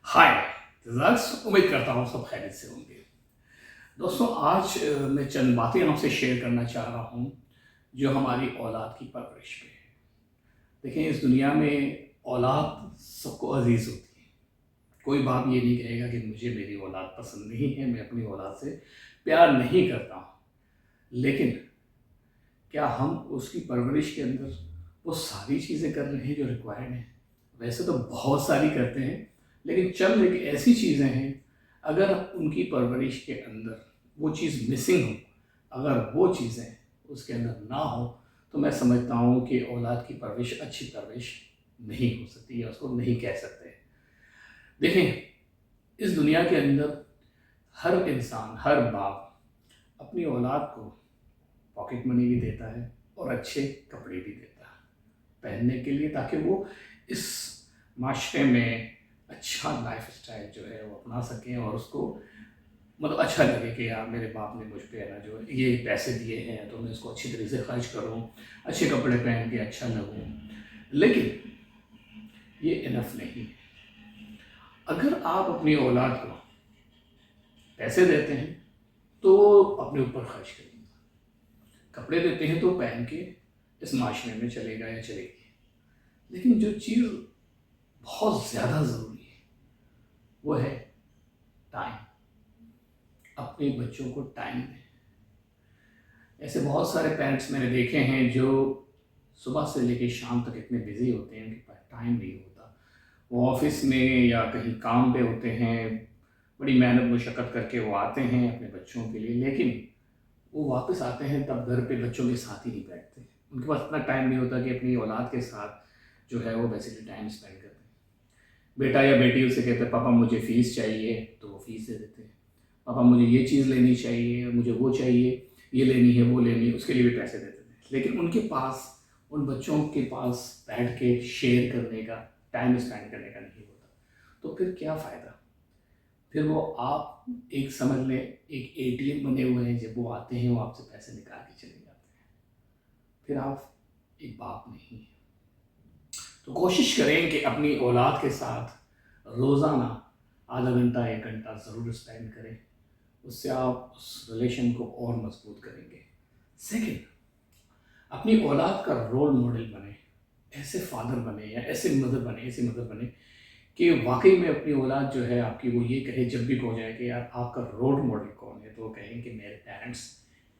हाय उम्मीद करता हूँ सब खैरियत से होंगे। दोस्तों, आज मैं चंद बातें आपसे शेयर करना चाह रहा हूँ जो हमारी औलाद की परवरिश पे है। देखें, इस दुनिया में औलाद सबको अजीज़ होती है। कोई बाप ये नहीं कहेगा कि मुझे मेरी औलाद पसंद नहीं है, मैं अपनी औलाद से प्यार नहीं करता हूँ। लेकिन क्या हम उसकी परवरिश के अंदर वो सारी चीज़ें कर रहे हैं जो रिक्वायर्ड हैं? वैसे तो बहुत सारी करते हैं, लेकिन चंद एक ऐसी चीज़ें हैं, अगर उनकी परवरिश के अंदर वो चीज़ मिसिंग हो, अगर वो चीज़ें उसके अंदर ना हो, तो मैं समझता हूँ कि औलाद की परवरिश अच्छी परवरिश नहीं हो सकती, या उसको नहीं कह सकते। देखें, इस दुनिया के अंदर हर इंसान, हर बाप अपनी औलाद को पॉकेट मनी भी देता है और अच्छे कपड़े भी देता है पहनने के लिए, ताकि वो इस माशरे में अच्छा लाइफ स्टाइल जो है वो अपना सकें और उसको मतलब अच्छा लगे कि यार मेरे बाप ने मुझ पे है ना जो ये पैसे दिए हैं, तो मैं इसको अच्छी तरीके से खर्च करूँ, अच्छे कपड़े पहन के अच्छा लगूँ। लेकिन ये इनफ नहीं है। अगर आप अपनी औलाद को पैसे देते हैं तो अपने ऊपर खर्च करेंगे, कपड़े देते हैं तो पहन के इस माशरे में चलेगा या चलेगी। लेकिन जो चीज़ बहुत ज़्यादा ज़रूरी है वो है टाइम। अपने बच्चों को टाइम दें। ऐसे बहुत सारे पेरेंट्स मैंने देखे हैं जो सुबह से लेकर शाम तक इतने बिजी होते हैं, उनके पास टाइम नहीं होता। वो ऑफिस में या कहीं काम पे होते हैं, बड़ी मेहनत मशक्क़त करके वो आते हैं अपने बच्चों के लिए, लेकिन वो वापस आते हैं तब घर पे बच्चों के साथ ही नहीं बैठते। उनके पास इतना टाइम नहीं होता कि अपनी औलाद के साथ जो है वो बेसिकली टाइम स्पेंड करते हैं। बेटा या बेटी उससे कहते हैं पापा मुझे फ़ीस चाहिए, तो वो फ़ीस दे देते हैं। पापा मुझे ये चीज़ लेनी चाहिए, मुझे वो चाहिए, ये लेनी है, वो लेनी है, उसके लिए भी पैसे देते थे। लेकिन उनके पास, उन बच्चों के पास बैठ के शेयर करने का, टाइम स्पेंड करने का नहीं होता। तो फिर क्या फ़ायदा? फिर वो आप एक समझ लें, एक एटीएम बने हुए हैं, जब वो आते हैं वो आपसे पैसे निकाल के चले जाते हैं। फिर आप एक बाप नहीं हैं। तो कोशिश करें कि अपनी औलाद के साथ रोज़ाना आधा घंटा, 1 घंटा ज़रूर स्पेंड करें। उससे आप उस रिलेशन को और मजबूत करेंगे। सेकंड, अपनी औलाद का रोल मॉडल बने। ऐसे फादर बने या ऐसे मदर बने, ऐसी मदर बने कि वाकई में अपनी औलाद जो है आपकी, वो ये कहे जब भी कहो जाए कि यार आपका रोल मॉडल कौन है, तो वो कहें कि मेरे पेरेंट्स,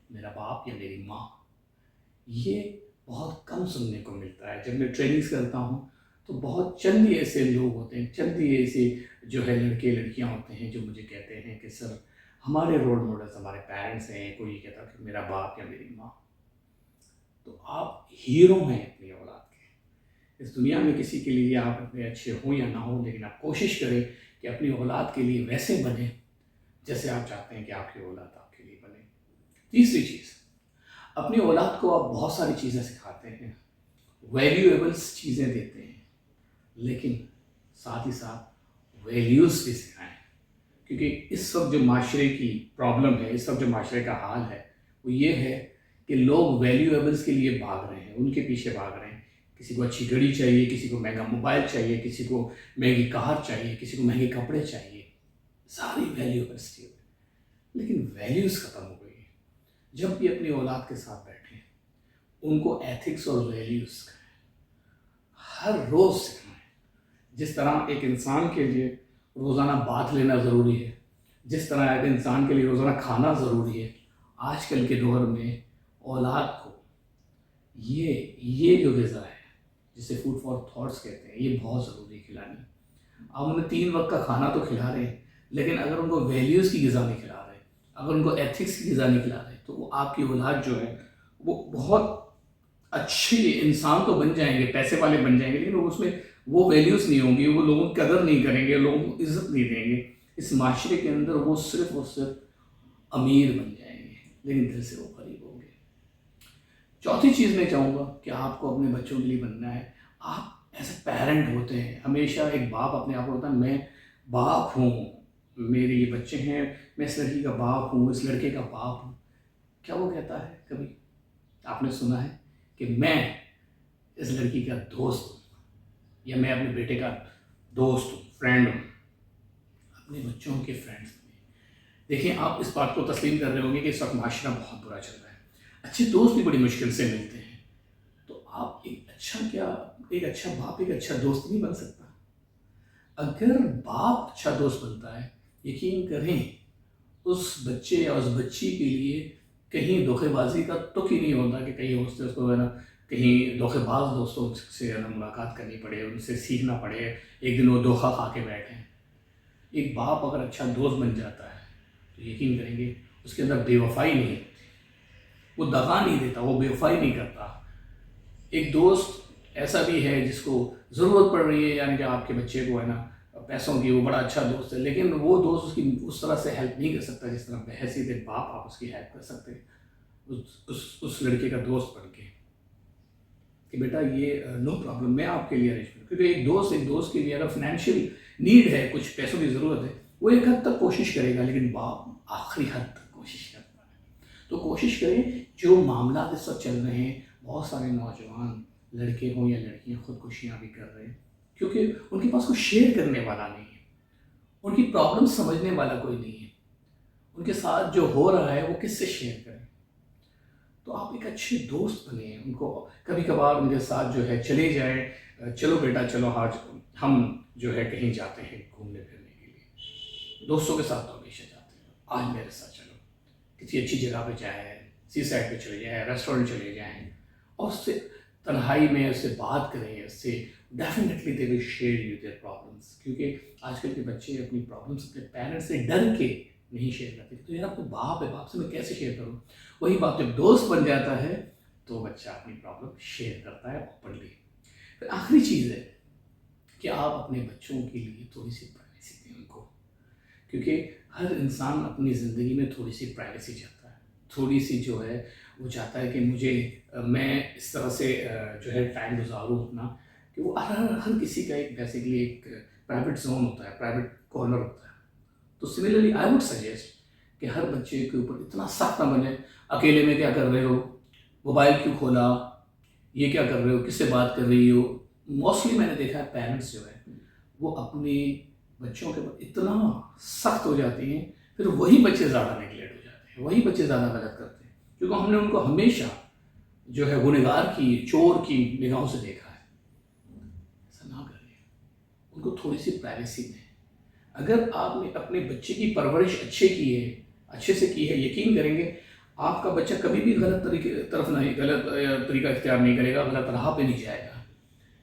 मेरा बाप या मेरी माँ। ये बहुत कम सुनने को मिलता है। जब मैं ट्रेनिंग्स करता हूँ तो बहुत चंद ही ऐसे लोग होते हैं, चंद ही ऐसे जो है लड़के लड़कियाँ होते हैं जो मुझे कहते हैं कि सर हमारे रोल मॉडल्स हमारे पेरेंट्स हैं। कोई ये कहता है कि मेरा बाप या मेरी माँ। तो आप हीरो हैं अपनी औलाद के। इस दुनिया में किसी के लिए आप इतने अच्छे हों या ना हो, लेकिन आप कोशिश करें कि अपनी औलाद के लिए वैसे बने जैसे आप चाहते हैं कि आपकी औलाद आपके लिए बने। तीसरी चीज़, अपनी औलाद को आप बहुत सारी चीज़ें सिखाते हैं, वैल्यूएबल्स चीज़ें देते हैं, लेकिन साथ ही साथ वैल्यूज़ भी सिखाएं। क्योंकि इस वक्त जो माशरे की प्रॉब्लम है, इस वक्त जो माशरे का हाल है, वो ये है कि लोग वैल्यूएबल्स के लिए भाग रहे हैं, उनके पीछे भाग रहे हैं। किसी को अच्छी घड़ी चाहिए, किसी को महंगा मोबाइल चाहिए, किसी को महंगी कार चाहिए, किसी को महंगे कपड़े चाहिए, सारी वैल्यूएबल्स चाहिए। लेकिन वैल्यूज़ ख़त्म हो गई है। जब भी अपनी औलाद के साथ बैठें, उनको एथिक्स और वैल्यूज़ हर रोज़ सिखाएं। जिस तरह एक इंसान के लिए रोज़ाना बात लेना ज़रूरी है, जिस तरह एक इंसान के लिए रोज़ाना खाना ज़रूरी है, आजकल के दौर में औलाद को ये जो ग़िज़ा है, जिसे फूड फॉर थॉट्स कहते हैं, ये बहुत ज़रूरी है खिलानी। आप उन्हें 3 वक्त का खाना तो खिला रहे हैं, लेकिन अगर उनको वैल्यूज़ की ग़िज़ा नहीं खिला रहे, अगर उनको एथिक्स की ग़िज़ा नहीं खिला रहे, तो वो आपकी औलाद जो है वो बहुत अच्छे इंसान तो बन जाएंगे, पैसे वाले बन जाएंगे, लेकिन वो उसमें वो वैल्यूज़ नहीं होंगी, वो लोगों की कदर नहीं करेंगे, लोगों को इज्जत नहीं देंगे। इस माशरे के अंदर वो सिर्फ और सिर्फ अमीर बन जाएंगे, लेकिन दिल से वो गरीब होंगे। चौथी चीज़ मैं चाहूँगा कि आपको अपने बच्चों के लिए बनना है। आप ऐसे पेरेंट होते हैं, हमेशा एक बाप अपने आप को होता है मैं बाप हूँ, मेरे ये बच्चे हैं, मैं इस लड़की का बाप हूँ, इस लड़के का बाप हूँ। क्या वो कहता है कभी? आपने सुना है कि मैं इस लड़की का दोस्त हूँ, या मैं अपने बेटे का दोस्त हूँ, फ्रेंड हूँ? اپنے بچوں کے فرینڈس بنیں. دیکھیں آپ اس بات کو تسلیم کر رہے ہوں گے کہ اس وقت معاشرہ بہت برا چل رہا ہے, اچھے دوست بھی بڑی مشکل سے ملتے ہیں. تو آپ ایک اچھا باپ ایک اچھا دوست نہیں بن سکتا. اگر باپ اچھا دوست بنتا ہے, یقین کریں اس بچے یا اس بچی کے لیے کہیں دھوکے بازی کا تک ہی نہیں ہوتا کہ کہیں اس کو کہیں دھوکے باز دوستوں سے ملاقات کرنی پڑے, ان سے سیکھنا پڑے, ایک دن وہ دھوکہ کھا کے بیٹھیں. ایک باپ اگر اچھا دوست بن جاتا ہے تو یقین کریں گے اس کے اندر بے وفائی نہیں ہوتی, وہ دغا نہیں دیتا, وہ بے وفائی نہیں کرتا. ایک دوست ایسا بھی ہے جس کو ضرورت پڑ رہی ہے, یعنی کہ آپ کے بچے کو پیسوں کی, وہ بڑا اچھا دوست ہے, لیکن وہ دوست اس کی اس طرح سے ہیلپ نہیں کر سکتا جس طرح بحیثیت باپ آپ اس کی ہیلپ کر سکتے اس لڑکے کا دوست بن کے کہ بیٹا یہ نو پرابلم, میں آپ کے لیے ارینج کروں. کیونکہ ایک دوست کے لیے اگر فائنینشیل نیڈ ہے, کچھ پیسوں کی ضرورت ہے, وہ ایک حد تک کوشش کرے گا, لیکن باپ آخری حد تک کوشش کرتا ہے. تو کوشش کریں, جو معاملات اس وقت چل رہے ہیں, بہت سارے نوجوان لڑکے ہوں یا لڑکیاں خودکشیاں بھی کر رہے ہیں کیونکہ ان کے پاس کوئی شیئر کرنے والا نہیں ہے, ان کی پرابلم سمجھنے والا کوئی نہیں ہے, ان کے ساتھ جو ہو رہا ہے وہ کس سے شیئر کریں. تو آپ ایک اچھے دوست بنیں, ان کو کبھی کبھار ان کے ساتھ جو ہے چلے جائیں, چلو بیٹا چلو آج ہم جو ہے کہیں جاتے ہیں گھومنے پھرنے کے لیے. دوستوں کے ساتھ تو ہمیشہ جاتے ہیں, آج میرے ساتھ چلو کسی اچھی جگہ پہ جائیں, سی سائڈ پہ چلے جائیں, ریسٹورنٹ چلے جائیں, اور اس سے تنہائی میں اس سے بات کریں. اس سے definitely they will share you their problems, کیونکہ آج کل کے بچے اپنی پرابلمس اپنے پیرنٹس سے ڈر کے نہیں شیئر کرتے. تو یار کوئی باپ ہے, باپ سے میں کیسے شیئر کروں. وہی باپ جب دوست بن جاتا ہے تو بچہ اپنی پرابلم شیئر کرتا ہے اوپنلی. پھر آخری چیز ہے کہ آپ اپنے بچوں کے لیے تھوڑی سی پرائیویسی دیں ان کو, کیونکہ ہر انسان اپنی زندگی میں تھوڑی سی پرائیویسی چاہتا ہے, تھوڑی سی جو ہے وہ چاہتا ہے کہ میں اس طرح سے جو ہے ٹائم گزاروں اپنا, کہ وہ ہر کسی کا ایک بیسیکلی ایک پرائیویٹ زون ہوتا ہے, پرائیویٹ کارنر ہوتا ہے. تو سملرلی آئی ووڈ سجیسٹ کہ ہر بچے کے اوپر اتنا سخت نہ بنے, اکیلے میں کیا کر رہے ہو, موبائل کیوں کھولا, یہ کیا کر رہے ہو, کس سے بات کر رہی ہو. موسٹلی میں نے دیکھا ہے پیرنٹس جو ہے وہ اپنے بچوں کے اوپر اتنا سخت ہو جاتے ہیں, پھر وہی بچے زیادہ نیگلیکٹ ہو جاتے ہیں, وہی بچے زیادہ غلط کرتے ہیں, کیونکہ ہم نے ان کو ہمیشہ جو ہے گنہگار کی, چور کی نگاہوں سے دیکھا ہے. ایسا نہ کریں, ان کو تھوڑی سی پرائیویسی دیں. اگر آپ نے اپنے بچے کی پرورش اچھے سے کی ہے, یقین کریں گے آپ کا بچہ کبھی بھی غلط طریقہ اختیار نہیں کرے گا, غلط راہ پہ نہیں جائے گا.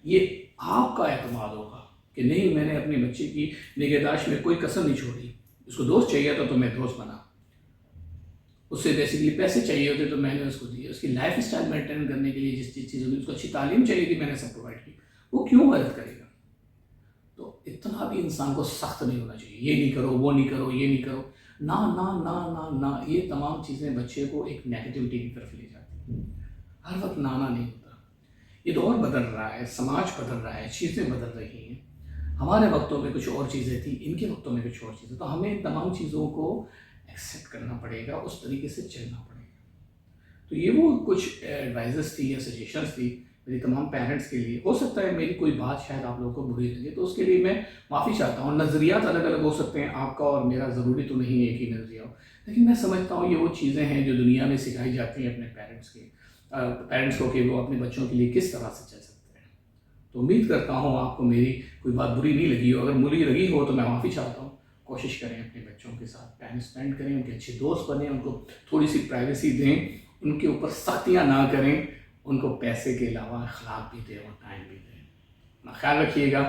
یہ آپ کا اعتماد ہوگا کہ نہیں, میں نے اپنے بچے کی نگہداشت میں کوئی کسر نہیں چھوڑی. اس کو دوست چاہیے تھا تو میں دوست بنا, اس سے بیسیکلی پیسے چاہیے ہوتے تو میں نے اس کو دیے, اس کی لائف اسٹائل مینٹین کرنے کے لیے جس چیز ہوگی, اس کو اچھی تعلیم چاہیے تھی, میں نے سب پرووائڈ کی, وہ کیوں غلط کرے گا. تو اتنا بھی انسان کو سخت نہیں ہونا چاہیے, یہ نہیں کرو, وہ نہیں کرو, یہ نہیں کرو, نہ نہ نہ نہ نہ. یہ تمام چیزیں بچے کو ایک نیگیٹیوٹی کی طرف لے جاتی ہیں. ہر وقت نانا نہیں ہوتا. یہ دور بدل رہا ہے, سماج بدل رہا ہے, چیزیں بدل رہی ہیں. ہمارے وقتوں میں کچھ اور چیزیں تھیں, ان کے وقتوں میں کچھ اور چیزیں. تو ہمیں ان تمام چیزوں کو ایکسیپٹ کرنا پڑے گا, اس طریقے سے چلنا پڑے گا. تو یہ وہ کچھ ایڈوائزز تھی یا سجیشنز تھی میری تمام پیرنٹس کے لیے. ہو سکتا ہے میری کوئی بات شاید آپ لوگوں کو بری لگے, تو اس کے لیے میں معافی چاہتا ہوں. نظریات الگ الگ ہو سکتے ہیں, آپ کا اور میرا ضروری تو نہیں ایک ہی نظریہ ہو, لیکن میں سمجھتا ہوں یہ وہ چیزیں ہیں جو دنیا میں سکھائی جاتی ہیں اپنے پیرنٹس کو کہ وہ اپنے بچوں کے لیے کس طرح سے چل سکتے ہیں. تو امید کرتا ہوں آپ کو میری کوئی بات بری نہیں لگی ہو. اگر بری لگی ہو تو میں معافی چاہتا ہوں. کوشش کریں اپنے بچوں کے ساتھ ٹائم اسپینڈ کریں, ان کے اچھے دوست بنیں, ان کو تھوڑی سی پرائیویسی دیں, ان کے اوپر سختیاں نہ کریں, ان کو پیسے کے علاوہ اخلاق بھی دیں اور ٹائم بھی دیں. اپنا خیال رکھیے گا.